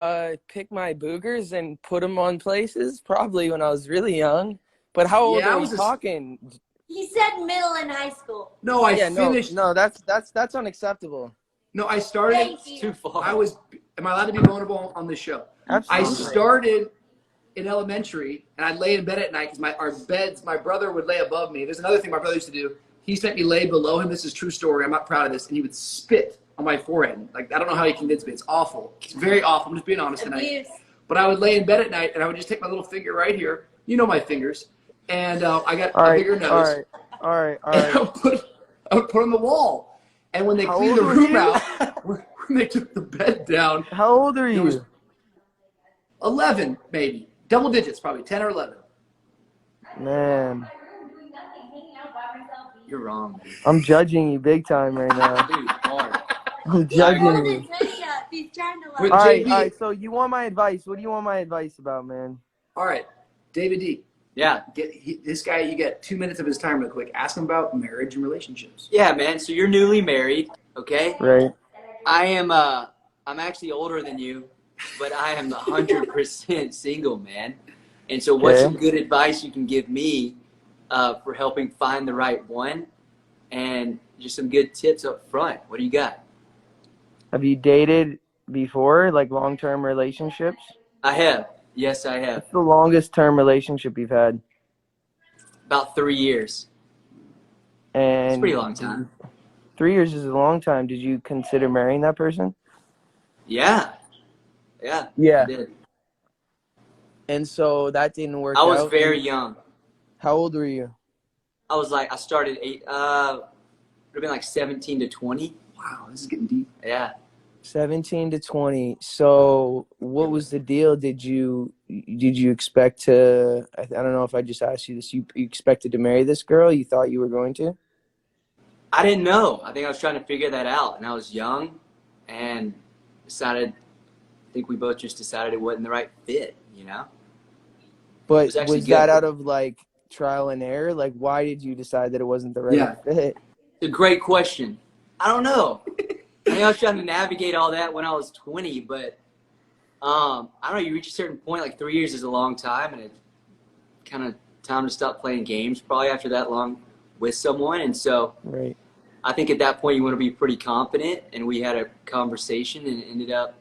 pick my boogers and put them on places, probably when I was really young. But how old Yeah, are we talking? He said middle and high school. No, I Yeah, finished. no, that's unacceptable. No, I started. Thank you. Too far. Am I allowed to be vulnerable on this show? Absolutely. I started in elementary, and I'd lay in bed at night because my brother would lay above me. There's another thing my brother used to do. He sent me lay below him. This is a true story. I'm not proud of this. And he would spit on my forehead. Like, I don't know how he convinced me. It's awful. It's very awful. I'm just being honest tonight. Abuse. But I would lay in bed at night, and I would just take my little finger right here. You know my fingers. And I got a bigger nose. All right. And I would put on the wall. And when they cleaned the room out, when they took the bed down. How old are you? It was 11, maybe. Double digits, probably 10 or 11. Man, You're wrong, dude. I'm judging you big time right now. Dude, hard. I'm judging you. He's trying to Wait, All JB. right. So you want my advice? What do you want my advice about, man? All right, David D. Yeah. This guy, you get 2 minutes of his time real quick. Ask him about marriage and relationships. Yeah, man. So you're newly married, okay? Right. I'm actually older than you, but I am 100% single, man. And so what's some good advice you can give me for helping find the right one? And just some good tips up front. What do you got? Have you dated before, like long-term relationships? I have. Yes, I have. What's the longest term relationship you've had? About 3 years. And It's a pretty long time. 3 years is a long time. Did you consider marrying that person? Yeah. Yeah. Yeah. I did. And so that didn't work out. I was very young. How old were you? I started would have been like 17 to 20. Wow, this is getting deep. Yeah. 17 to 20. So what was the deal? Did you expect to, I don't know if I just asked you this, you expected to marry this girl? You thought you were going to? I didn't know. I think I was trying to figure that out. And I was young and I think we both just decided it wasn't the right fit, you know? But was actually was that good. out of like trial and error? Like, why did you decide that it wasn't the right fit? It's a great question. I don't know. I think I was trying to navigate all that when I was 20, but I don't know. You reach a certain point, like 3 years is a long time, and it's kind of time to stop playing games probably after that long with someone. And so Right. I think at that point you want to be pretty confident, and we had a conversation and it ended up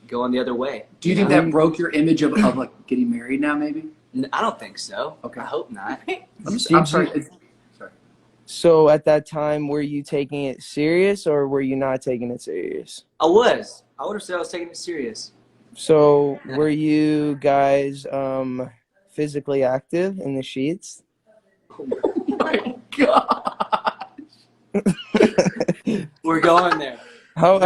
going the other way. Do you think that broke your image of like getting married now, maybe? I don't think so. Okay. I hope not. I'm Did sorry. you- So at that time, were you taking it serious or were you not taking it serious? I would have said I was taking it serious. So were you guys physically active in the sheets? Oh my God. We're going there. How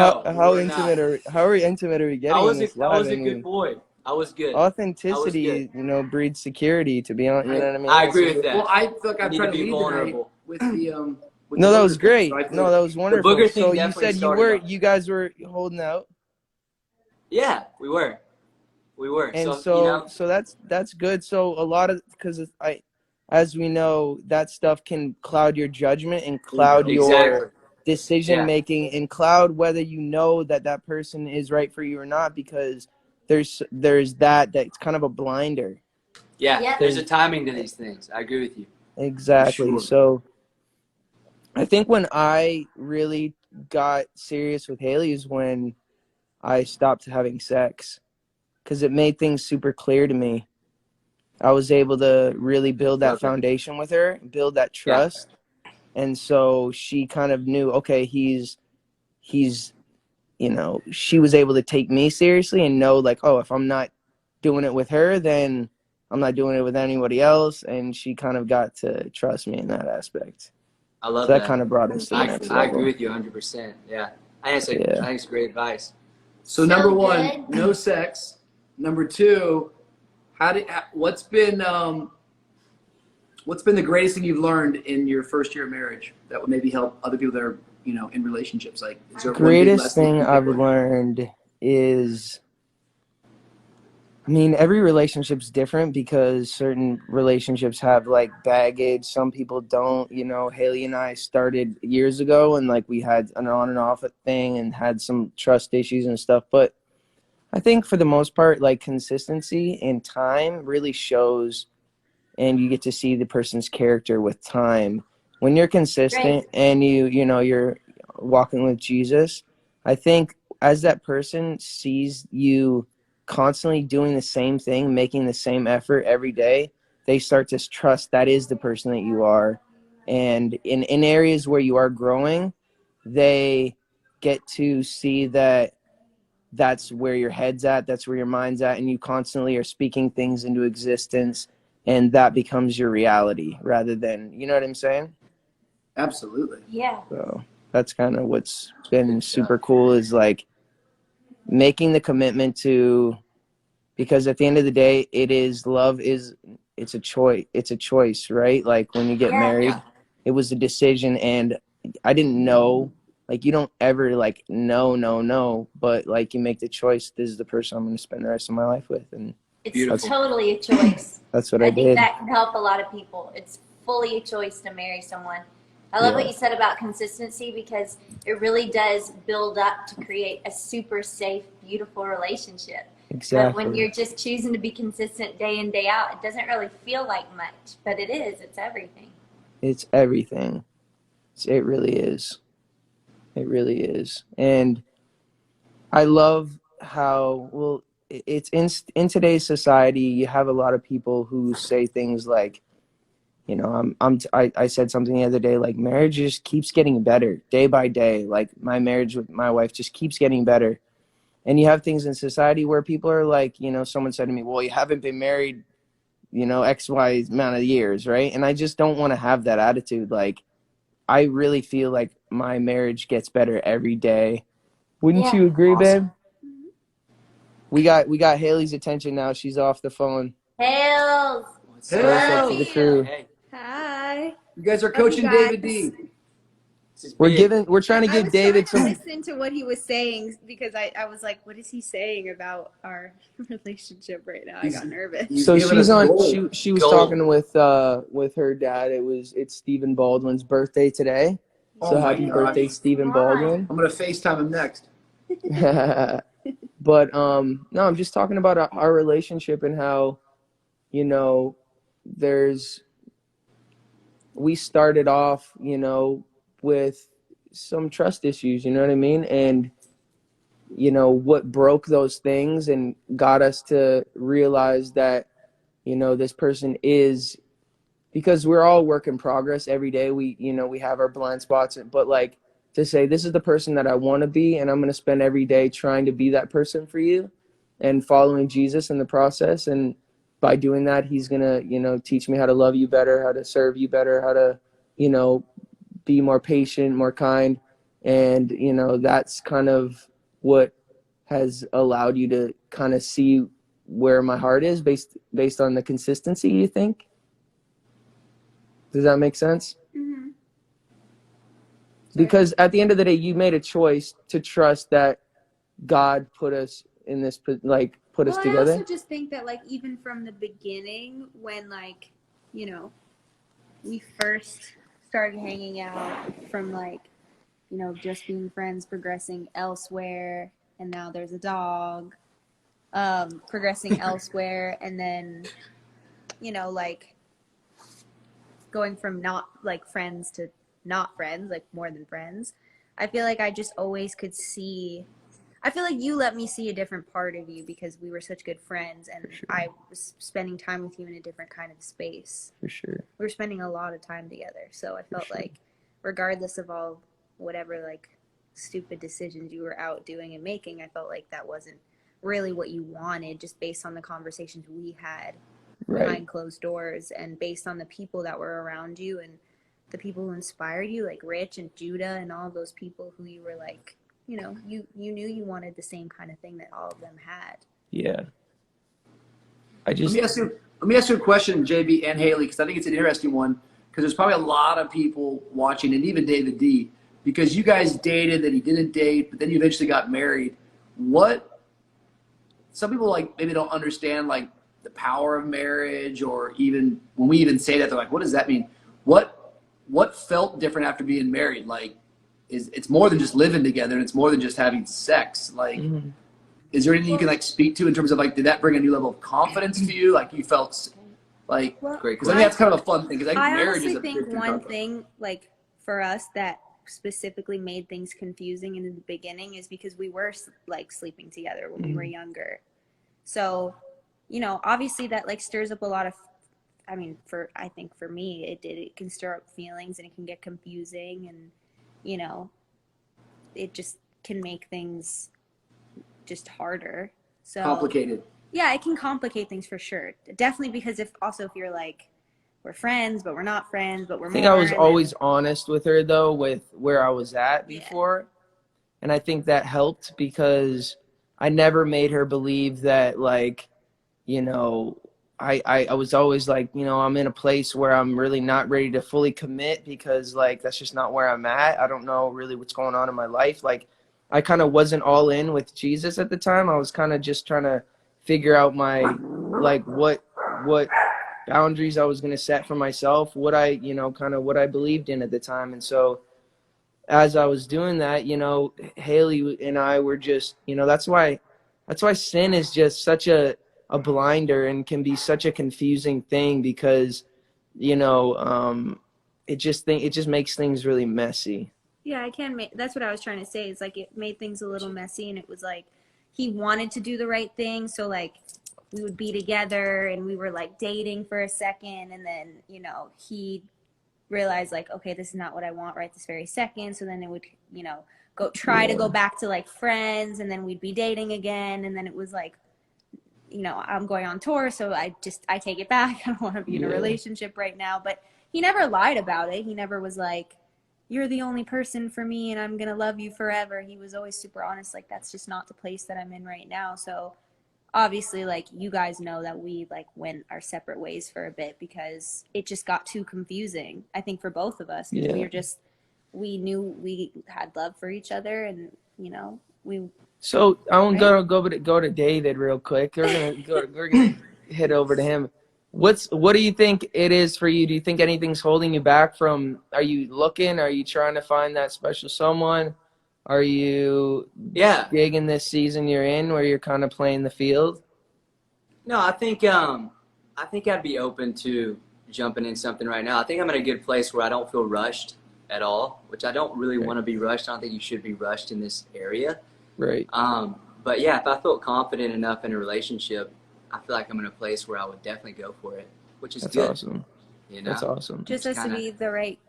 we're intimate not. how intimate are we getting? I was in this I was live? a good boy. I was good. Authenticity, breeds security. To be honest, you know what I mean. I agree with that. Well, I feel like I'm You trying need to to be lead tonight vulnerable. with the with No, the that was booger great. thing. So I feel No, that was wonderful. booger thing So you definitely said started you guys were holding out, Yeah, we were. and so so that's good. So a lot of as we know, that stuff can cloud your judgment and cloud Exactly. your decision making and cloud whether you know that person is right for you or not, because there's that's kind of a blinder. Yeah, Yep. there's a timing to these things. I agree with you. Exactly. Sure. So I think when I really got serious with Haley is when I stopped having sex, because it made things super clear to me. I was able to really build that foundation with her, build that trust. And so she kind of knew, okay, he's she was able to take me seriously and know, like, oh, if I'm not doing it with her, then I'm not doing it with anybody else. And she kind of got to trust me in that aspect. I love So that that. kind of brought us to the next I level. agree with you 100%. Yeah. I think it's great advice. So number one, no sex. Number two, what's been the greatest thing you've learned in your first year of marriage that would maybe help other people that are in relationships? Like, is there one big Greatest lesson thing you I've learned? learned is, every relationship's different because certain relationships have like baggage. Some people don't. Haley and I started years ago and like we had an on and off thing and had some trust issues and stuff. But I think for the most part, like consistency and time really shows, and you get to see the person's character with time. When you're Great. consistent and you're walking with Jesus, I think as that person sees you constantly doing the same thing, making the same effort every day, they start to trust that is the person that you are. And in areas where you are growing, they get to see that that's where your head's at, that's where your mind's at, and you constantly are speaking things into existence, and that becomes your reality rather than, you know what I'm saying? Absolutely. Yeah. So that's kind of what's been super cool, is like making the commitment to, because at the end of the day, it's a choice, right? Like when you get Yeah. married, Yeah. it was a decision, and I didn't know, like you don't ever like no, but like you make the choice, this is the person I'm going to spend the rest of my life with, and It's Beautiful. totally a choice. that's what I I think did. that can help a lot of people. It's fully a choice to marry someone. I love what Yeah. you said about consistency, because it really does build up to create a super safe, beautiful relationship. But when Exactly. you're just choosing to be consistent day in, day out, it doesn't really feel like much, but it is. It's everything. It's everything. It really is. It really is. And I love how, well, it's in today's society, you have a lot of people who say things like, I said something the other day, like marriage just keeps getting better day by day. Like my marriage with my wife just keeps getting better. And you have things in society where people are like, someone said to me, well, you haven't been married, X, Y amount of years, right? And I just don't want to have that attitude. Like, I really feel like my marriage gets better every day. Wouldn't Yeah. you agree, babe? Awesome. We got Haley's attention now. She's off the phone. Hells. What's Say what's up Hell, to the Love you. crew. Hey, Hi. you guys are Love you coaching David guys. D. this is We're big. trying to I give was trying David to some. listen to what he was saying, because I was like, what is he saying about our relationship right now? I He's got nervous. So giving she's us on. gold. She was Gold. talking with her dad. It's Stephen Baldwin's birthday today. Oh So my happy birthday, gosh. Stephen Why? Baldwin. I'm gonna FaceTime him next. But no, I'm just talking about our relationship and how, there's we started off, with some trust issues, you know what I mean? And what broke those things and got us to realize that, this person is, because we're all work in progress every day. We have our blind spots, but like to say, this is the person that I want to be, and I'm going to spend every day trying to be that person for you and following Jesus in the process. And by doing that, he's going to, teach me how to love you better, how to serve you better, how to, you know, be more patient, more kind. And, that's kind of what has allowed you to kind of see where my heart is based on the consistency, you think? Does that make sense? Mm-hmm. Because at the end of the day, you made a choice to trust that God put us in this, like, put us Well, I also together. just think that, like, even from the beginning, when, like, we first started hanging out, from, like, just being friends, progressing elsewhere, and now there's a dog, progressing elsewhere, and then, like, going from not, like, friends to not friends, like, more than friends. I feel like I just always could see. I feel like you let me see a different part of you, because we were such good friends, and For sure. I was spending time with you in a different kind of space. For sure. We were spending a lot of time together, so I felt sure. like, regardless of all whatever, like, stupid decisions you were out doing and making, I felt like that wasn't really what you wanted, just based on the conversations we had Right. behind closed doors, and based on the people that were around you, and the people who inspired you, like Rich and Judah and all those people who you were like, you knew you wanted the same kind of thing that all of them had. Yeah. I Let just, me ask you. Let me ask you a question, JB and Haley, because I think it's an interesting one. Because there's probably a lot of people watching, and even David D. Because you guys dated, then he didn't date, but then you eventually got married. What? Some people like maybe don't understand like the power of marriage, or even when we even say that, they're like, "What does that mean?" What felt different after being married? Like, it's more than just living together, and it's more than just having sex. Like, Is there anything you can like speak to in terms of like, did that bring a new level of confidence to you? Like you felt like, Well, Great because I think that's kind of a fun thing. Because I think I marriage honestly is a think big one thing. thing, like for us, that specifically made things confusing in the beginning is because we were like sleeping together when we were younger. So, you know, obviously that like stirs up a lot of, I mean, I think for me, it did. It can stir up feelings and it can get confusing, and, you know, it just can make things just harder. So Complicated. yeah, it can complicate things for sure. Definitely, because if you're like, we're friends, but we're not friends, but we're I think more. I was And always honest with her though, with where I was at Yeah. before. And I think that helped because I never made her believe that, like, you know, I was always like, you know, I'm in a place where I'm really not ready to fully commit because, like, that's just not where I'm at. I don't know really what's going on in my life. Like, I kind of wasn't all in with Jesus at the time. I was kind of just trying to figure out my, like, what boundaries I was going to set for myself, what I, you know, kind of what I believed in at the time. And so as I was doing that, you know, Haley and I were just, you know, that's why sin is just such a blinder and can be such a confusing thing because, you know, it just makes things really messy. yeah, I can make. That's what I was trying to say. It's like it made things a little messy, and it was like he wanted to do the right thing, so like we would be together, and we were like dating for a second, and then you know he realized like, okay, this is not what I want right this very second. So then it would, you know, try to go back to like friends, and then we'd be dating again, and then it was like, you know, I'm going on tour, so I take it back. I don't want to be in a relationship right now. But he never lied about it. He never was like, you're the only person for me and I'm gonna love you forever. He was always super honest, like that's just not the place that I'm in right now. So obviously, like, you guys know that we like went our separate ways for a bit because it just got too confusing, I think, for both of us, because we knew we had love for each other, and you know, So I want to go to David real quick. We're gonna head over to him. What do you think it is for you? Do you think anything's holding you back from? Are you looking? Are you trying to find that special someone? Are you digging this season you're in where you're kind of playing the field? No, I think I'd be open to jumping in something right now. I think I'm in a good place where I don't feel rushed at all, which I don't really want to be rushed. I don't think you should be rushed in this area. Right. But yeah, if I felt confident enough in a relationship, I feel like I'm in a place where I would definitely go for it, which is That's good. awesome. You know? That's awesome. just has to be the right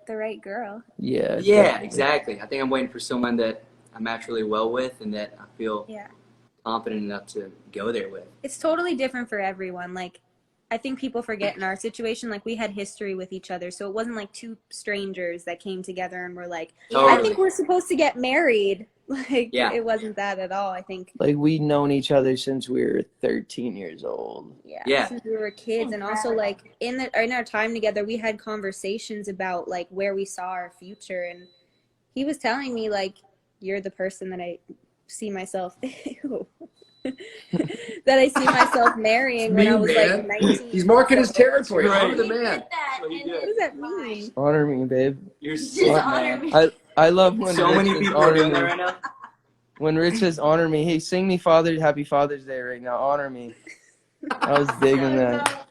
girl. Yeah. Yeah, definitely. exactly. I think I'm waiting for someone that I match really well with and that I feel confident enough to go there with. It's totally different for everyone. Like, I think people forget in our situation, like, we had history with each other, so it wasn't like two strangers that came together and were like, I think we're supposed to get married. Like, it wasn't that at all. I think, like, we'd known each other since we were 13 years old. Yeah, since we were kids. And also, like, in our time together, we had conversations about like where we saw our future, and he was telling me like, you're the person that I see myself that I see myself marrying when I was like 19. He's marking his territory. Right. I'm the man. What does that mean? Honor me, babe. You're sick, man. I love when So Rich many says people are honor doing me. that right now. When Rich says honor me, hey, sing me Happy Father's Day right now. Honor me. I was digging that.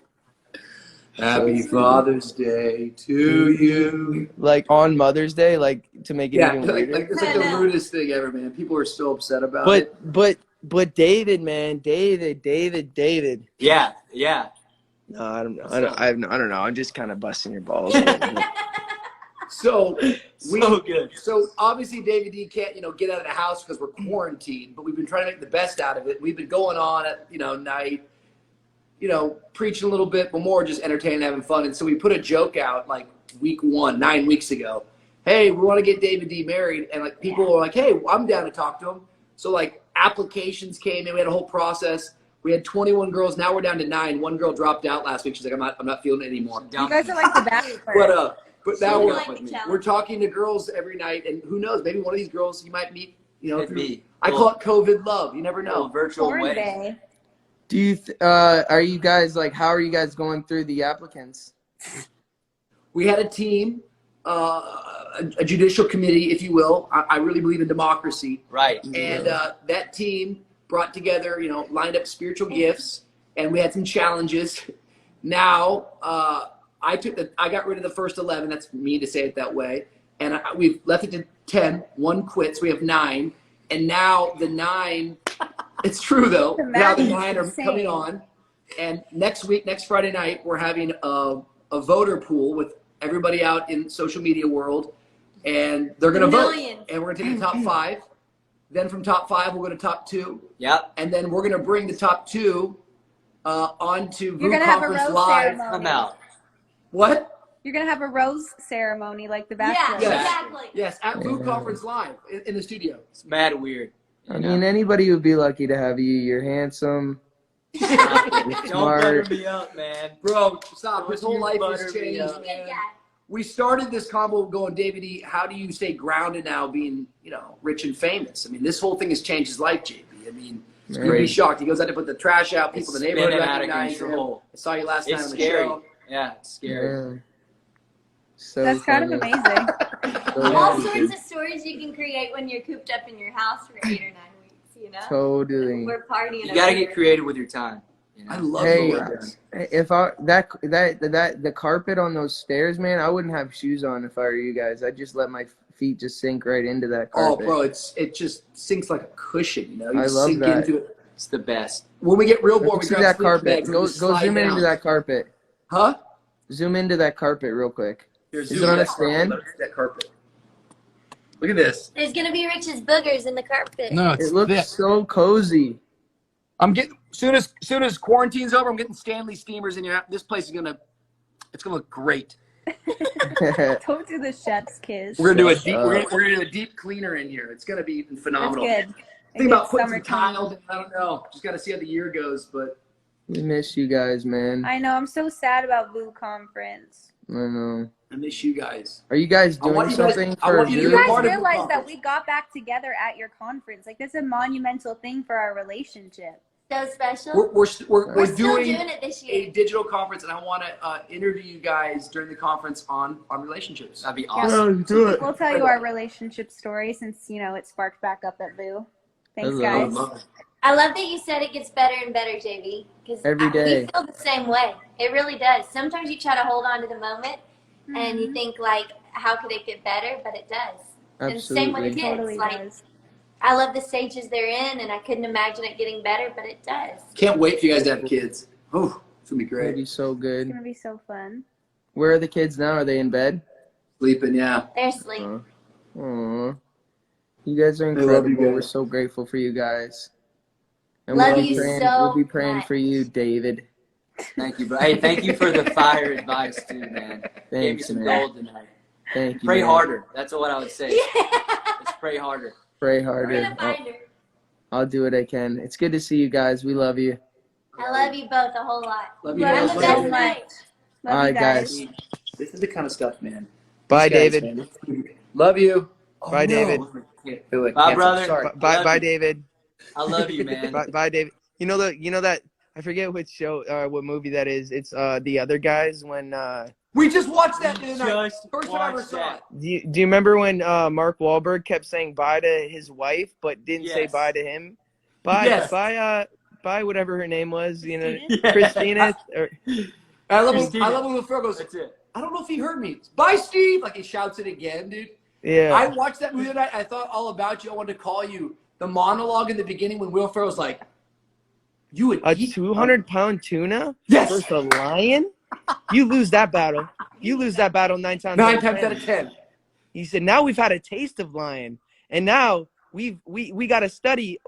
Happy Father's Day to you. Like on Mother's Day, like to make it even like, weirder. it's like the rudest thing ever, man. People are so upset about it. But David, man, David. Yeah. No, I don't know. I don't know. I'm just kind of busting your balls. So good. So obviously David D can't, get out of the house because we're quarantined, but we've been trying to make the best out of it. We've been going on at, night, preaching a little bit, but more just entertaining, having fun. And so we put a joke out like week 1, 9 weeks ago. Hey, we want to get David D married. And like people were like, hey, I'm down to talk to him. So like applications came in, we had a whole process. We had 21 girls. Now we're down to 9. One girl dropped out last week. She's like, I'm not feeling it anymore. You guys are like the bachelor. But now we're talking to girls every night, and who knows? Maybe one of these girls you might meet. I call it COVID love. You never know. Virtual wedding. Do you? Are you guys like? How are you guys going through the applicants? We had a team, a judicial committee, if you will. I really believe in democracy. Right. And that team brought together, lined up spiritual gifts, and we had some challenges. Now, I got rid of the first 11. That's me to say it that way. And we've left it to 10. One quit, so we have 9. And now the 9, it's true though. Now the 9 are coming on. And next Friday night, we're having a voter pool with everybody out in social media world. And they're going to vote. And we're going to take the top 5. Then from top 5, we'll go to top 2. Yep. And then we're going to bring the top 2 onto You're Voo gonna have a Conference rose Live. ceremony. I'm out. What? You're gonna have a rose ceremony like the Bachelor. Yeah, Yes. exactly. Yes, at Voo Yeah. Conference Live in the studio. It's mad weird. I mean, anybody would be lucky to have you. You're handsome. Don't Smart. butter me up, man. Bro, stop. Don't His whole you life butter has me changed, up. man. Yeah. We started this combo going, David E., how do you stay grounded now being, rich and famous? I mean, this whole thing has changed his life, JP. I mean, you'd be shocked. He goes out to put the trash out. People in the neighborhood spinning out of recognize him. control. I saw you last It's time on the scary. show. Yeah, it's scary. Yeah. So That's kind of funny. amazing. So All amazing. sorts of stories you can create when you're cooped up in your house for 8 or 9 weeks, Totally. We're partying. You gotta over get here. creative with your time. I love Hey, what we're doing. if the carpet on those stairs, man, I wouldn't have shoes on if I were you guys. I'd just let my feet just sink right into that Oh, carpet. bro, it just sinks like a cushion, You I love sink that. into it. It's the best. When we get real Let bored, me we see grab that sleeping carpet. bags and Go just slide zoom in down. into that carpet. Huh? Zoom into that carpet real quick. Here, Is zoom it on in a that carpet. stand? Let me see that carpet. Look at this. There's gonna be Rich's boogers in the carpet. No, it's It looks thick. so cozy. I'm getting soon as quarantine's over, I'm getting Stanley steamers in here. This place is gonna look great. Don't do the chef's kiss. We're gonna do a deep Shut we're gonna do a deep cleaner in here. It's gonna be That's phenomenal. good. Think about putting Summer some tiles. I don't know. Just gotta see how the year goes, but We miss you guys, man. I know. I'm so sad about Boo Conference. I know. I miss you guys. Are you guys I want doing you guys- something I for want you to You be a Vue? guys part of the realize that conference. we got back together at your conference. Like, that's a monumental thing for our relationship. So special. We're We're still doing doing it this a year. digital conference, and I want to interview you guys during the conference on relationships. That'd be awesome. do it. We'll tell you our relationship story since, it sparked back up at Boo. Thanks, I I love guys. love it. I love that you said it gets better and better, JV. Because Every day. we feel the same way. It really does. Sometimes you try to hold on to the moment, and you think like, how could it get better? But it does. And same with Absolutely. kids. Totally Like, does. I love the stages they're in, and I couldn't imagine it getting better, but it does. Can't wait for you guys to have kids. Oh, it's gonna be It'd great. be so It's good. going to be so fun. Where are the kids now? Are they in bed? Sleeping, yeah. They're asleep. Aw. You guys are love you incredible. guys. We're so grateful for you guys. And Love we'll be you praying, so we'll be praying much. for you, David. Thank you, bro. Hey, thank you for the fire advice too, man. Gave me Thanks, some man. gold tonight. Thank you. Pray man. harder. That's what I would say. Yeah. Just pray harder. Pray We're harder. gonna find her. I'll do what I can. It's good to see you guys. We love you. I love you both a whole lot. Love you Love guys. Have you the so best much. night. Love All you right, guys. This is the kind of stuff, man. Bye, These guys, David. man. Love you. Oh, Bye, David. Can't do it. Bye, Cancel. brother. Sorry. Bye, love bye, you. David. I love you, man. Bye, David. You know that I forget which show, what movie that is. It's The Other Guys. When We just watched that the other night. Just First time I ever watched saw that. it. do you remember when Mark Wahlberg kept saying bye to his wife, but didn't say Yes. bye to him? Bye, Yes. bye, whatever her name was. Yeah. Christina. Or, I love Christina. when Will Ferrell goes, That's it. I don't know if he heard me. Bye, Steve. Like he shouts it again, dude. yeah. I watched that movie tonight. I thought all about you. I wanted to call you. The monologue in the beginning when Will Ferrell's like, you would A eat 200-pound tuna Yes. versus a lion? You lose that battle. You lose that battle 9 times. 9 times out of 10. He said, "Now we've had a taste of lion, and now we got to study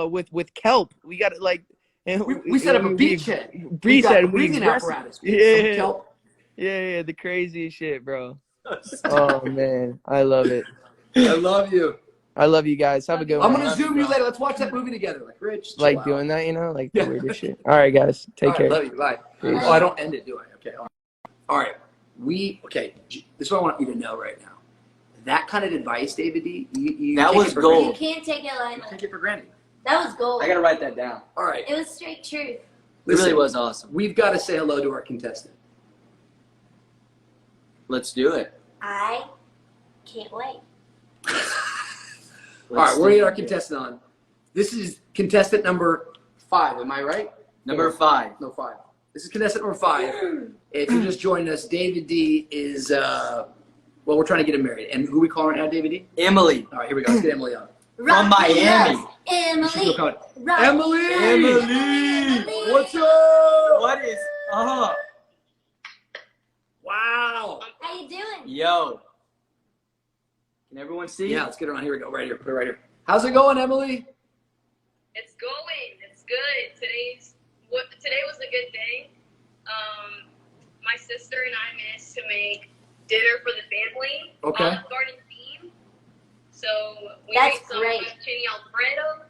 with kelp. We got to like." And We set up a beachhead. Beachhead. Breathing apparatus. Yeah. Some kelp. Yeah, the craziest shit, bro. Oh man, I love it. I love you. I love you guys. Have a good I'm one. gonna zoom you later. Let's watch that movie together. Like Rich. chill Like out. doing that, like Yeah. the weirdest shit. All right, guys, take All right, care. love you. Bye. Peace. Oh, I don't end it, do I? Okay. All right. This is what I want you to know right now. That kind of advice, David D. You That take was it for gold. You granted. can't take it You lightly. take it for granted. That was gold. I gotta write that down. All right. It was straight truth. It Listen, really was awesome. We've got to say hello to our contestant. Let's do it. I can't wait. All right, we're gonna get our contestant on. This is contestant number 5. Am I right? Number 5. No, 5. This is contestant number 5. If you're just joining us, David D is, well, we're trying to get him married. And who we calling right now, David D? Emily. All right, here we go. Let's get Emily on. From Miami. Emily. Emily! Emily! What's up? What is up? Wow. How you doing? Yo. Can everyone see? Yeah, let's get her on. Here we go. Right here. Put it right here. How's it going, Emily? It's going. It's good. Today was a good day. My sister and I managed to make dinner for the family. Okay. Olive Garden theme. So we That's made some great. fettuccine alfredo.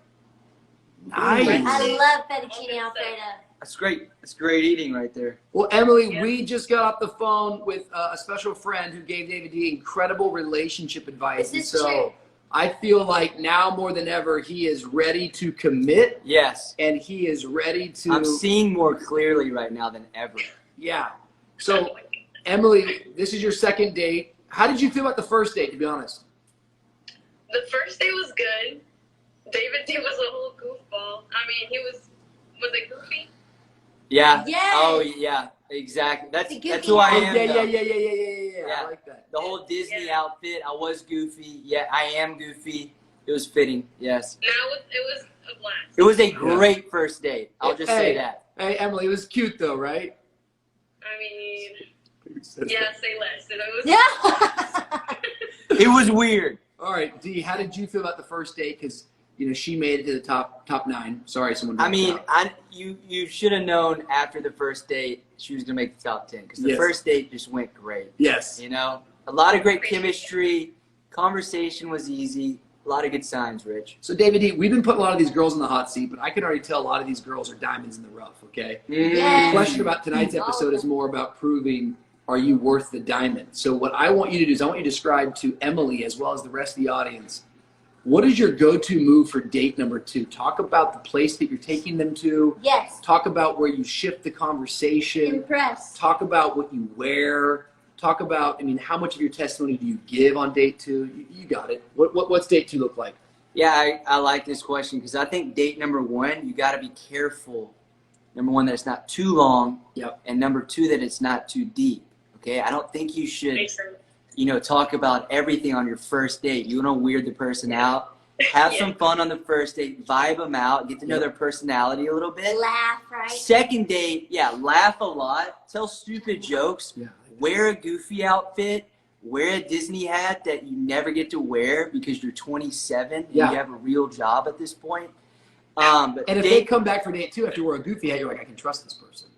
Nice. I love fettuccine alfredo. That's great. That's great eating right there. Well, Emily, Yeah. we just got off the phone with a special friend who gave David D incredible relationship advice. This is and so true. I feel like now more than ever, he is ready to commit Yes. and he is ready to. I'm seeing more clearly right now than ever. Yeah. So, Emily, this is your second date. How did you feel about the first date, to be honest? The first day was good. David D was a whole goofball. I mean, was it goofy? Yeah. Yes. Oh, yeah. Exactly. That's The goofy that's who I guy. am. Yeah. though. I Yeah. like that. The whole Disney outfit. I was goofy. Yeah, I am goofy. It was fitting. Yes. No, it was a blast. It was a great first date. I'll just say that. Hey, Emily, it was cute though, right? I mean, yeah, say less. It was. Yeah. It was weird. All right, D, how did you feel about the first date? Because she made it to the top 9. Sorry, someone. I mean, out. you should have known after the first date she was gonna make the top 10 because the Yes. first date just went great. Yes. You know, a lot of great chemistry. Conversation was easy. A lot of good signs, Rich. So, David D, we've been putting a lot of these girls in the hot seat, but I can already tell a lot of these girls are diamonds in the rough. Okay. Yes. The question about tonight's episode is more about proving, are you worth the diamond? So what I want you to do is I want you to describe to Emily as well as the rest of the audience, what is your go-to move for date number 2? Talk about the place that you're taking them to. Yes. Talk about where you shift the conversation. Impressed. Talk about what you wear. Talk about, how much of your testimony do you give on date 2? You got it. What's date 2 look like? Yeah, I like this question because I think date number 1, you got to be careful. Number 1, that it's not too long. Yep. And number 2, that it's not too deep. Okay, I don't think you should, Makes sense. talk about everything on your first date. You don't weird the person out. Have some fun on the first date. Vibe them out. Get to know their personality a little bit. Laugh, right? Second date, laugh a lot. Tell stupid jokes. Yeah. Wear a goofy outfit. Wear a Disney hat that you never get to wear because you're 27 and Yeah. you have a real job at this point. But And if they come back for date 2 after you wear a goofy hat, you're like, I can trust this person.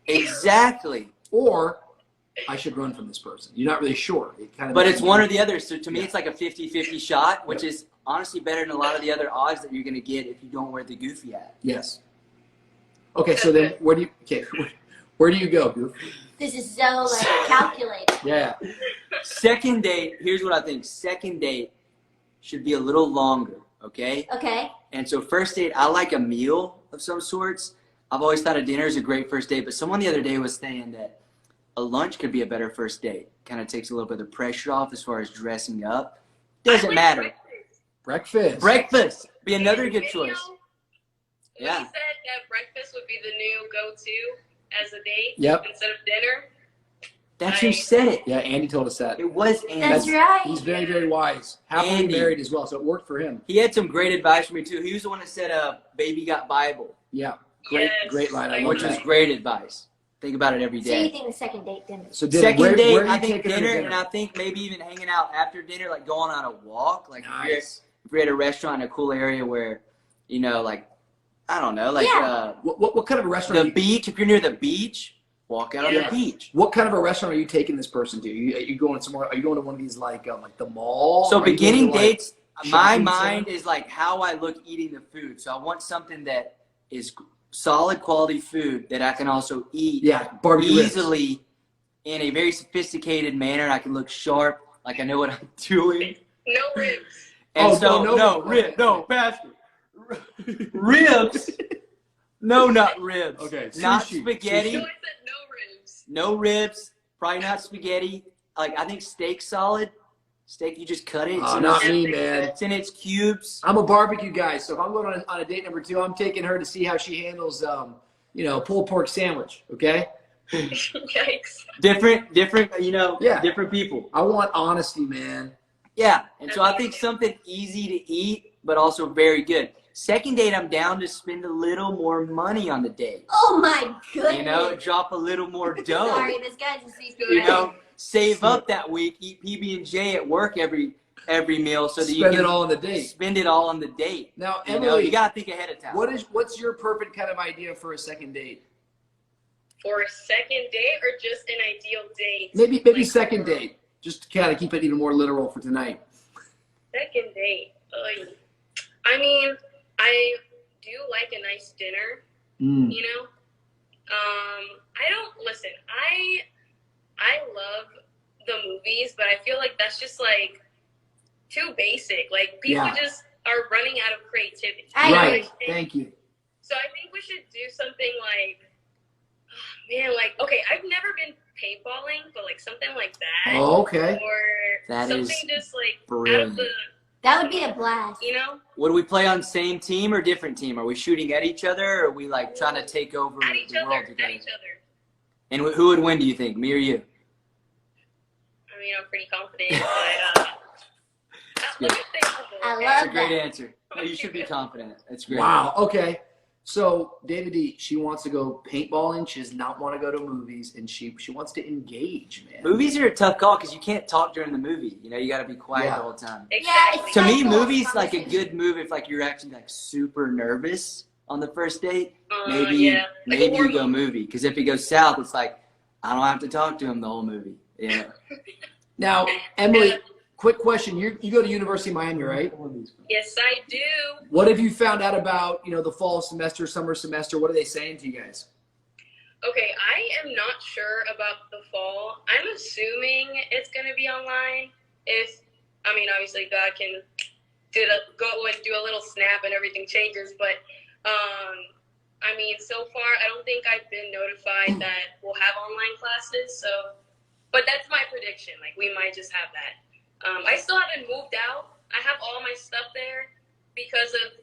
Exactly. Or I should run from this person. You're not really sure. But it's one or the other. So to me, it's like a 50-50 shot, which is honestly better than a lot of the other odds that you're going to get if you don't wear the goofy hat. Yes. Okay, so then where do you go, Goof? This is so calculated. Yeah. Second date, here's what I think. Second date should be a little longer, okay? Okay. And so first date, I like a meal of some sorts. I've always thought a dinner is a great first date, but someone the other day was saying that a lunch could be a better first date. Kind of takes a little bit of the pressure off as far as dressing up. Doesn't matter. Breakfast. Breakfast be another good choice. When he said that breakfast would be the new go-to as a date instead of dinner. That's who said it. Yeah, Andy told us that. It was Andy. That's right. He's very, very wise. Happily Andy. married as well, so it worked for him. He had some great advice for me too. He was the one that said, "Baby got Bible," Yeah. Yes, Great line. I love which is that. great advice. Think about it every So you day. think the second date dinner? So dinner, Second where date, are you I think taking her to dinner, and I think maybe even hanging out after dinner, like going on a walk. Like Nice. if you're at a restaurant in a cool area where, like, I don't know, like Yeah. What kind of a restaurant? the beach. If you're near the beach, walk out on the beach. What kind of a restaurant are you taking this person to? Are you going somewhere? Are you going to one of these like the mall? So Are you going beginning to, dates, my shopping mind center? is like how I look eating the food. So I want something that is solid quality food that I can also eat barbecue ribs. easily in a very sophisticated manner. I can look sharp, like I know what I'm doing. No ribs. And Pastor. Ribs? No, not ribs. Okay, Not sushi. spaghetti. So I said no ribs. No ribs. Probably not spaghetti. Like, I think steak solid. Steak, you just cut it. Oh, not me, man. It's in its cubes. I'm a barbecue guy, so if I'm going on a date number 2, I'm taking her to see how she handles, pulled pork sandwich. Okay. Yikes. Different, Yeah. different people. I want honesty, man. Yeah, and so I think something easy to eat, but also very good. Second date, I'm down to spend a little more money on the date. Oh my goodness. Drop a little more dough. Sorry, this guy's a CPA. Save up that week, eat PB&J at work every meal so that you Spend can it all on the date. spend it all on the date. Now, Emily, you gotta think ahead of time. what's your perfect kind of idea for a second date? For a second date or just an ideal date? Maybe second date, just to kind of keep it even more literal for tonight. Second date. I mean, I do like a nice dinner. You know. I don't listen. I love the movies, but I feel like that's just like too basic. Like people just are running out of creativity. Right. Thank you. So I think we should do something like, okay, I've never been paintballing, but like something like that. Oh, okay. Or That something is just like brilliant. out of the, That would be a blast. Would we play on same team or different team? Are we shooting at each other, or are we like trying to take over at each the other, world together? at each other. And who would win, do you think, me or you? I mean, I'm pretty confident, but let me stay humble. I okay? love That's a great answer. No, you should be confident. That's great. Wow. Okay. So David D, she wants to go paintballing. She does not want to go to movies, and she wants to engage, man. Movies are a tough call because you can't talk during the movie. You got to be quiet the whole time. Exactly. To me, Cycle movies like a conversation. good move if like you're actually like super nervous on the first date. Yeah. Maybe Like a you horror go movie, because if it goes south, it's like I don't have to talk to him the whole movie. Yeah. Now, Emily, quick question. You go to University of Miami, right? Yes, I do. What have you found out about, the fall semester, summer semester? What are they saying to you guys? Okay, I am not sure about the fall. I'm assuming it's going to be online. Obviously God can go and do a little snap and everything changes. But, so far, I don't think I've been notified that we'll have online classes. But that's my prediction. Like, we might just have that. I still haven't moved out. I have all my stuff there because of,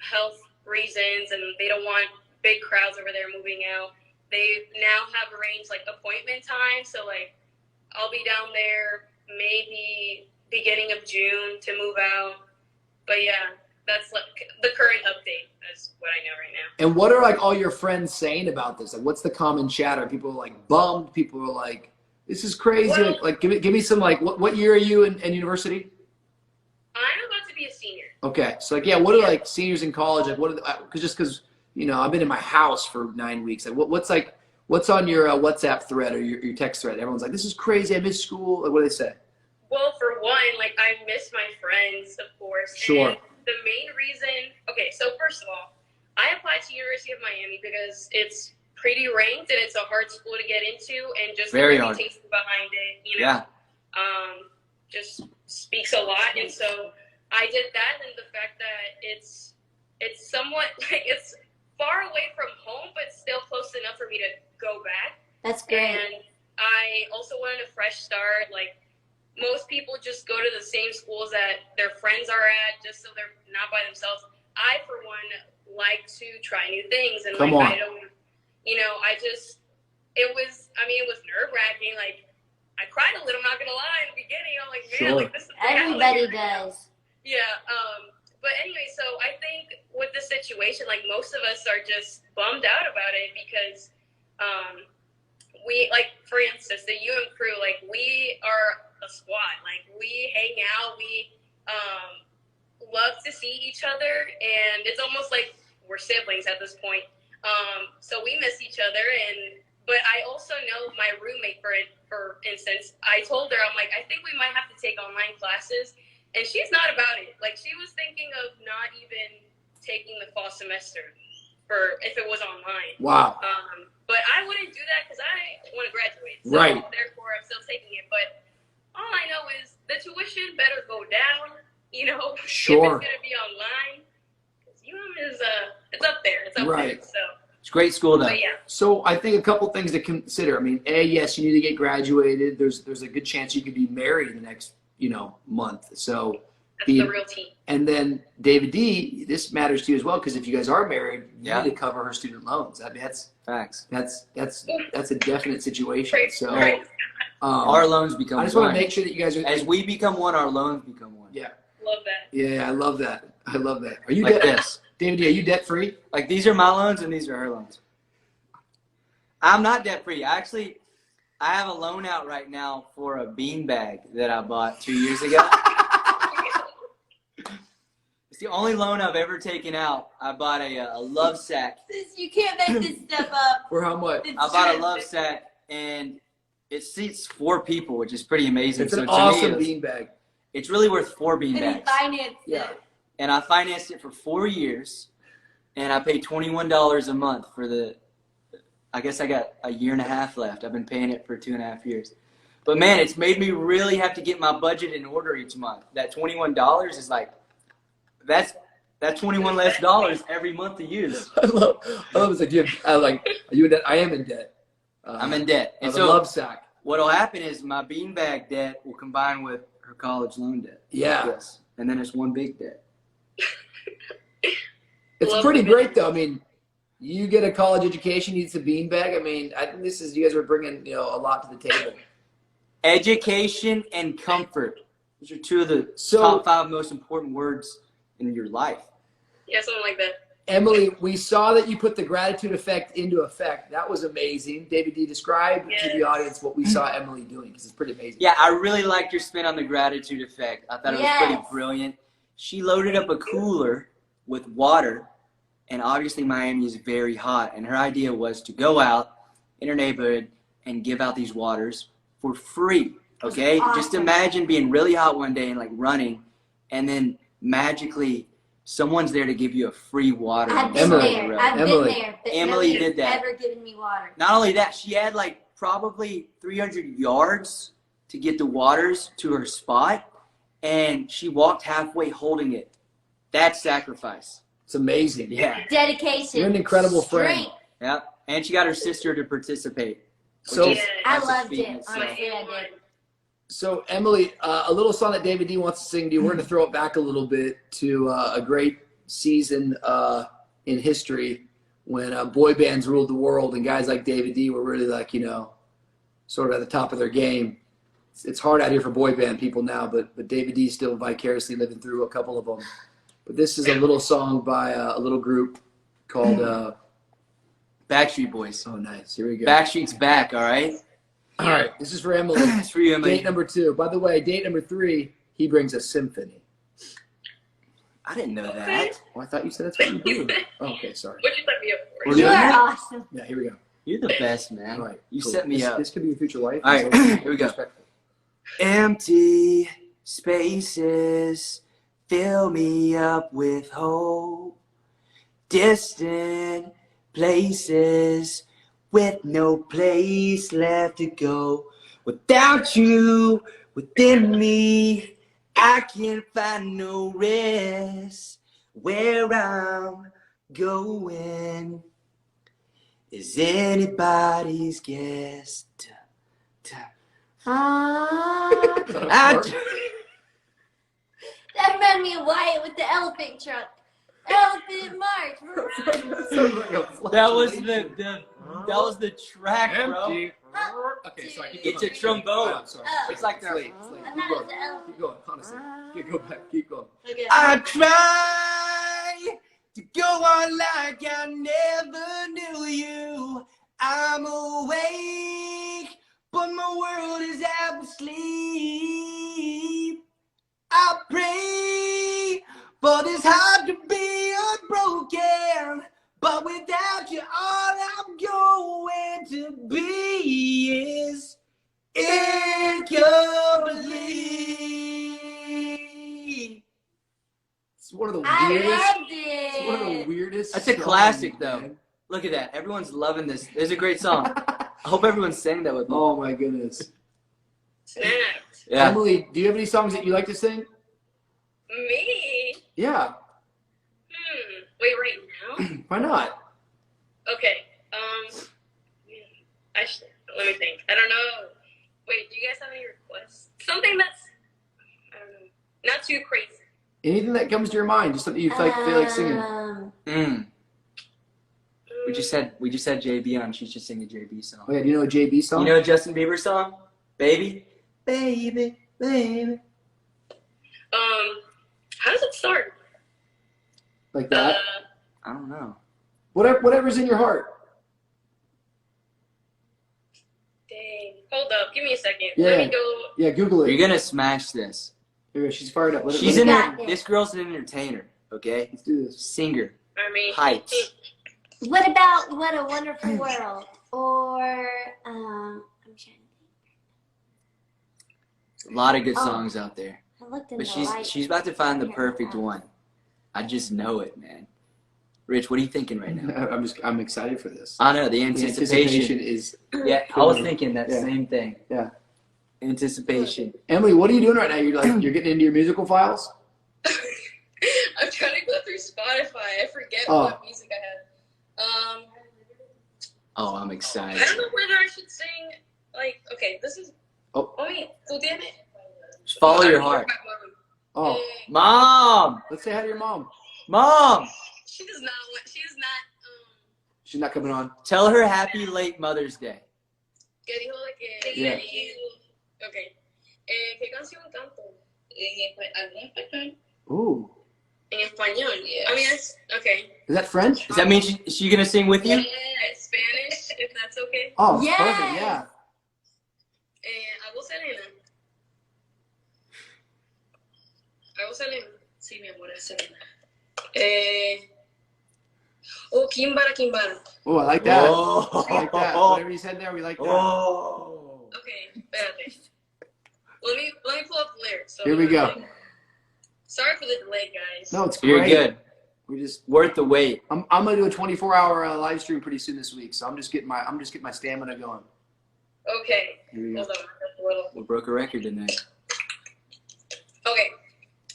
health reasons, and they don't want big crowds over there moving out. They now have arranged like appointment time, so like I'll be down there maybe beginning of June to move out. But yeah, that's like the current update. That's what I know right now. And what are like all your friends saying about this? Like, what's the common chatter? People are like bummed. People are like, "This is crazy." Well, like, give me some like, what year are you in university? I'm about to be a senior. Okay, so like, what are like seniors in college like? What are because I've been in my house for 9 weeks. Like, what's on your WhatsApp thread or your text thread? Everyone's like, "This is crazy. I miss school." Like, what do they say? Well, for one, like I miss my friends, of course. Sure. And the main reason, so first of all, I applied to University of Miami because it's pretty ranked and it's a hard school to get into, and just Very the hard. reputation behind it, Yeah. just speaks a lot. And so I did that, and the fact that it's somewhat like it's far away from home, but still close enough for me to go back. That's great. And I also wanted a fresh start. Like, most people just go to the same schools that their friends are at just so they're not by themselves. I, for one, like to try new things. And, I don't, it was nerve-wracking. Like, I cried a little, I'm not going to lie, in the beginning. I'm like, man, like, this is Everybody does. Yeah. But anyway, so I think with the situation, like, most of us are just bummed out about it because we, like, for instance, the UM crew, like, we are a squad. Like, we hang out, we love to see each other, and it's almost like we're siblings at this point. So we miss each other, but I also know my roommate, for instance, I told her, I'm like, I think we might have to take online classes, and she's not about it. Like, she was thinking of not even taking the fall semester if it was online. Wow. But I wouldn't do that because I want to graduate. So Right. Therefore, I'm still taking it. But all I know is the tuition better go down, Sure. if it's going to be online. Because UM is, it's up there. It's up Right. there. So, It's a great school, though. but yeah. So I think a couple things to consider. I mean, yes, you need to get graduated. There's a good chance you could be married in the next month. So That's the real team. And then David D, this matters to you as well, because if you guys are married, you need to cover her student loans. I mean, that's facts. That's a definite situation. So our loans become one. I just want to make sure that you guys are, as we become one, our loans become one. Yeah. Love that. Yeah, I love that. I love that. Are you like debt, this? David D, are you debt free? Like these are my loans and these are her loans. I'm not debt free. Actually, I have a loan out right now for a beanbag that I bought 2 years ago. It's the only loan I've ever taken out. I bought a love sack. You can't make this stuff up. For how much? I bought a love sack, and it seats 4 people, which is pretty amazing. It's an so awesome to me, beanbag. it's really worth 4 And he beanbags. financed Yeah. it. And I financed it for 4 years, and I paid $21 a month for the. I guess I got a year and a half left. I've been paying it for 2.5 years. But man, it's made me really have to get my budget in order each month. That $21 is like, that's $21 less dollars every month to use. I love it's like, are you in debt? I am in debt. I'm in debt. And Of so a love sack. what'll happen is my beanbag debt will combine with her college loan debt. Yeah. Yes. And then it's one big debt. It's Love pretty it. great though. I mean, you get a college education, you need some beanbag. I mean, I think you guys are bringing, a lot to the table. Education and comfort. Those are 2 of the top 5 most important words in your life. Yeah, something like that. Emily, we saw that you put the gratitude effect into effect. That was amazing. David D, describe to the audience what we saw Emily doing, because it's pretty amazing. Yeah, I really liked your spin on the gratitude effect. I thought it was pretty brilliant. She loaded up a cooler with water, and obviously Miami is very hot, and her idea was to go out in her neighborhood and give out these waters for free, okay? Awesome. Just imagine being really hot one day and like running, and then magically someone's there to give you a free water. I've on the been Emily. side of the there. road. I've Emily. been there. But Emily nobody's did that. ever given me water. Not only that, she had like probably 300 yards to get the waters to her spot, and she walked halfway holding it. That's sacrifice. It's amazing. Yeah. Dedication. You're an incredible friend. Strength. Yeah. And she got her sister to participate. So, Yeah. I That's a loved feat it. in itself. Honestly, I did. so Emily, a little song that David D wants to sing to you. We're going to throw it back a little bit to a great season in history when boy bands ruled the world and guys like David D were really like, sort of at the top of their game. It's hard out here for boy band people now, but David D's still vicariously living through a couple of them. But this is a little song by a little group called Backstreet Boys. oh nice, here we go. Backstreet's back, all right? All right, this is for Emily. It's for you, Emily. Date number 2. By the way, date number 3, he brings a symphony. I didn't know Okay. that. Oh, I thought you said that's what you do. Oh, okay, sorry. What'd you set me up for? We're You good? are awesome. Yeah, here we go. You're the best, man. All right, You cool. set me up. This could be your future wife. All right, So, here we go. respectful. Empty spaces fill me up with hope. Distant places with no place left to go. Without you within me, I can find no rest. Where I'm going is anybody's guess. That reminded me of Wyatt with the elephant truck. Elephant march. That was the track, bro. Okay, sorry. keep It's a going. trombone. I'm sorry. Oh. It's like Slate, that. slate. I Keep thought it was going. the elephant. Keep going. Honestly. Go back. Keep going. Okay. I try to go on like I never knew you. I'm awake, but my world is half asleep. I pray for this heart to be unbroken, but without you, all I'm going to be is incomplete. It's one of the I weirdest. loved It's one of the it. weirdest. That's a songs, classic, though. man. Look at that. Everyone's loving this. It's a great song. I hope everyone's saying that with me. Oh my goodness. Snapped. Yeah. Emily, do you have any songs that you like to sing? Me? Yeah. Wait, right now? Why not? Okay. Let me think. I don't know. Wait, do you guys have any requests? Something that's not too crazy. Anything that comes to your mind, just something you feel like singing. We just had JB on. She's just singing a JB song. Oh yeah, do you know a JB song? You know a Justin Bieber song? Baby, baby, baby. How does it start? Like that? I don't know. Whatever's in your heart. Dang. Hold up. Give me a second. Yeah. Let me go. Yeah, Google it. You're gonna smash this. Here we go. She's fired up. This girl's an entertainer. Okay. Let's do this. Singer. I mean, Heights. What about What a Wonderful World? Or I'm trying to think. A lot of good songs out there. I looked in But the light. she's about to find the Here, perfect one. I just know it, man. Rich, what are you thinking right now? I'm excited for this. I know the The anticipation is. Yeah, I was thinking that same thing. Yeah. Anticipation. Emily, what are you doing right now? You're getting into your musical files? I'm trying to go through Spotify. I forget what music I had. Oh, I'm excited. I don't know whether I should sing. Like, okay, this is. Oh. Wait, tú tienes. Just follow your heart. Oh. Mom! Let's say hi to your mom. Mom! She does not. She is not. She's not coming on. Tell her happy late Mother's Day. ¿Qué dijo de que? Yeah. Okay. ¿Qué canción canto? ¿Algún español? Ooh. En español. Yeah. I mean, that's okay. Is that French? Does that mean she gonna sing with you? Yeah, Spanish, if that's okay. Oh, Yes. perfect. Yeah. ¿Hago Selena? ¿Hago Selena? Sí, mi amor, es Selena. Kimbara, Kimbara. Oh, I like that. Oh. I like that. Whatever you said there, we like that. Oh. Okay, espérate. Let me pull up the lyrics. So Here we go. Sorry for the delay, guys. No, it's great. You're good. We just. Worth the wait. I'm gonna do a 24-hour live stream pretty soon this week, so I'm just getting my stamina going. Okay. Here we go. Hold on. That's a little. We broke a record tonight. Okay.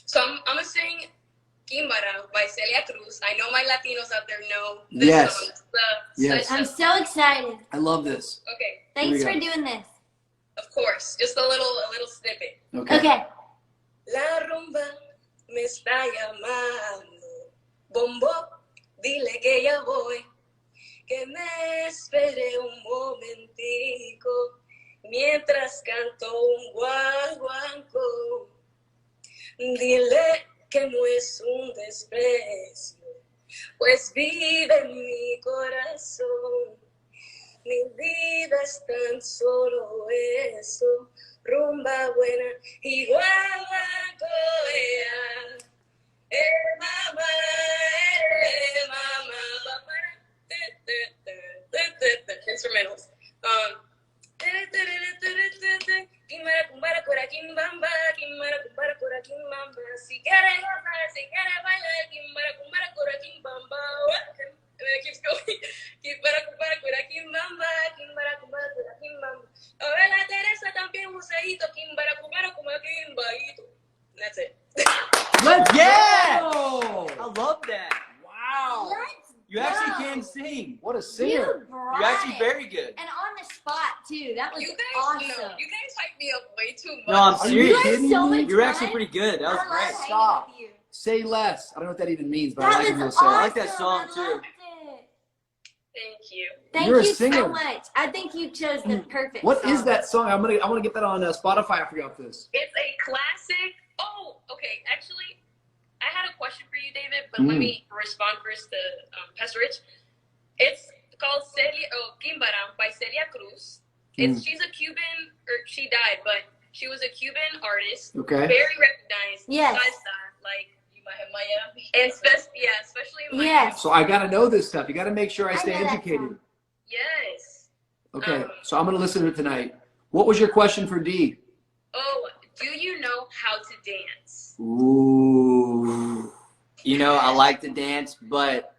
So I'm gonna sing Kimbara by Celia Cruz. I know my Latinos out there know this Yes. song. Yes. I'm so excited. I love this. Okay. Thanks Here for we go. doing this. Of course. Just a little snippet. Okay. Okay. La rumba me está llamando. Bombo, dile que ya voy. Que me espere un momentico. Mientras canto un guaguancó. Dile que no es un desprecio. Pues vive en mi corazón. Mi vida es tan solo eso. Rumba buena y guaguancó. Mamá, instrumentals. Kimbara, kumbara, kora, kimbamba. Kimbara, kumbara, kora, kimbamba. Si quieres gozar, si quieres bailar, kimbara, kumbara, kora, kimbamba. And then it keeps going. Kimbara, kumbara, kora, kimbamba. Kimbara, kumbara, kora, kimbamba. Ahora la Teresa también usadito. Kimbara, kumbara, kora, kimbadito. And that's it. Let's Yeah! go! I love that. Wow. Let's You go. actually can sing. What a singer. brought You're actually it. very good. And on the spot too. That was You guys, awesome. no, you guys hype me up way too much. No, I'm Are you serious. kidding so me? much You're fun. actually pretty good. That was I love great. hanging Stop. with you. Say less. I don't know what that even means, but I That like when was people say awesome. it. I like that song, I too. loved it. Thank you. Thank You're a you singer. so much. I think you chose the perfect What song. is that song? I want to get that on Spotify. I forgot this. It's a classic. Oh, okay. Actually, I had a question for you, David, but let me respond first to Pastor Rich. It's called Kimbara by Celia Cruz. She's a Cuban, or she died, but she was a Cuban artist. Okay. Very recognized. Yes. Salsa, like Miami. And especially in Miami. Yes. So I got to know this stuff. You got to make sure I I stay know that educated. song. Yes. Okay. So I'm going to listen to it tonight. What was your question for D? Oh, do you know how to dance? Ooh. You know, I like to dance, but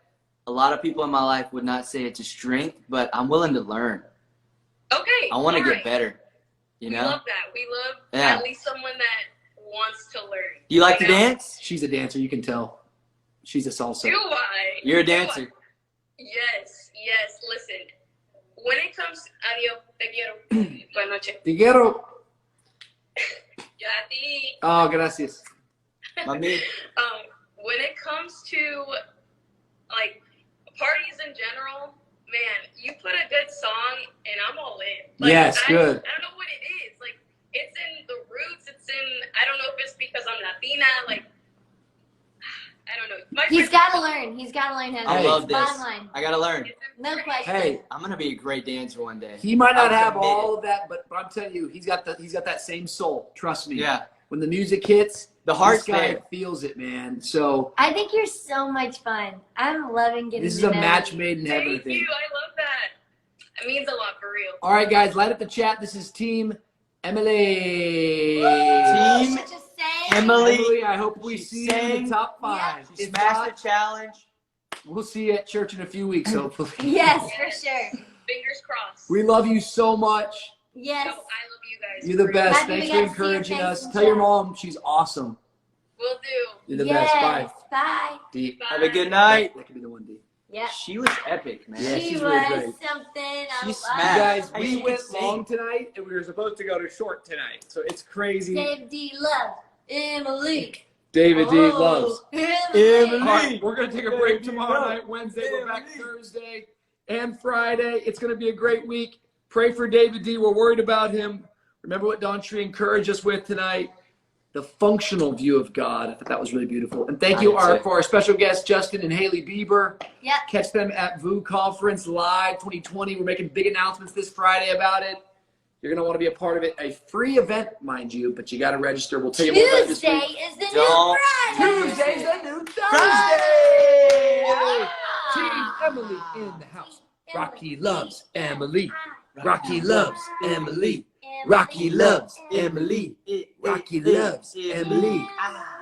a lot of people in my life would not say it's a strength, but I'm willing to learn. Okay. I want to all get right. better. You know? We love that. We love Yeah. at least someone that wants to learn. Do you like to know? dance? She's a dancer. You can tell. She's a salsa. Do I? You're a Do I? dancer. Yes. Listen, when it comes, adiós, te quiero. Buenas noches. Te quiero. Yo a ti. Oh, gracias. Mommy. When it comes to like parties in general, man, you put a good song and I'm all in. Like, Yes, good. I don't know what it is. Like, it's in the roots. It's in, I don't know if it's because I'm Latina. Like, I don't know. He's got to learn. He's got to learn how to I dance. love this. Bottom line. I gotta learn. No question. Hey, I'm gonna be a great dancer one day. he might not I'm have committed. all of that, but I'm telling you, he's got that same soul. Trust me. Yeah. When the music hits, The heart's this guy there. feels it, man. So I think you're so much fun. I'm loving getting this is to a know match you. made in heaven. I Thank think. you. I love that. It means a lot for real. All right, guys, light up the chat. This is Team Emily. Team Just saying. Emily. Emily, I hope we She see you in sang. the top 5. She If smashed not, the challenge. we'll see you at church in a few weeks, hopefully. Yes, for sure. Fingers crossed. We love you so much. Yes. No, I love you guys. You're the for best. Happy we Thanks got for to see your encouraging face us. and Tell your chat. mom she's awesome. Will do. You're the Yes. best. Bye. Bye. D. Have a good night. That could be the one, D. Yeah. She was epic, man. Yeah, she she's was really great. something. I She love smashed. You guys, Hey, we she went can sing. long tonight, and we were supposed to go to short tonight. So it's crazy. Dave D loves Emily. David D Oh, loves. Emily. All right, we're going to take a break tomorrow Emily. night, Wednesday. We're back Emily. Thursday and Friday. It's going to be a great week. Pray for David D. We're worried about him. Remember what Don Tree encouraged us with tonight, the functional view of God. I thought that was really beautiful. And thank you for our special guests, Justin and Haley Bieber. Yep. Catch them at VU Conference Live 2020. We're making big announcements this Friday about it. You're going to want to be a part of it. A free event, mind you, but you got to register. We'll tell you more about it this Tuesday week. is the Don't- new Friday. Tuesday's the new Friday. Thursday. Ah. Team Emily in the house. Rocky loves Emily. Ah. Rocky loves Emily. Emily. Rocky loves Emily. Rocky loves Emily. Ah.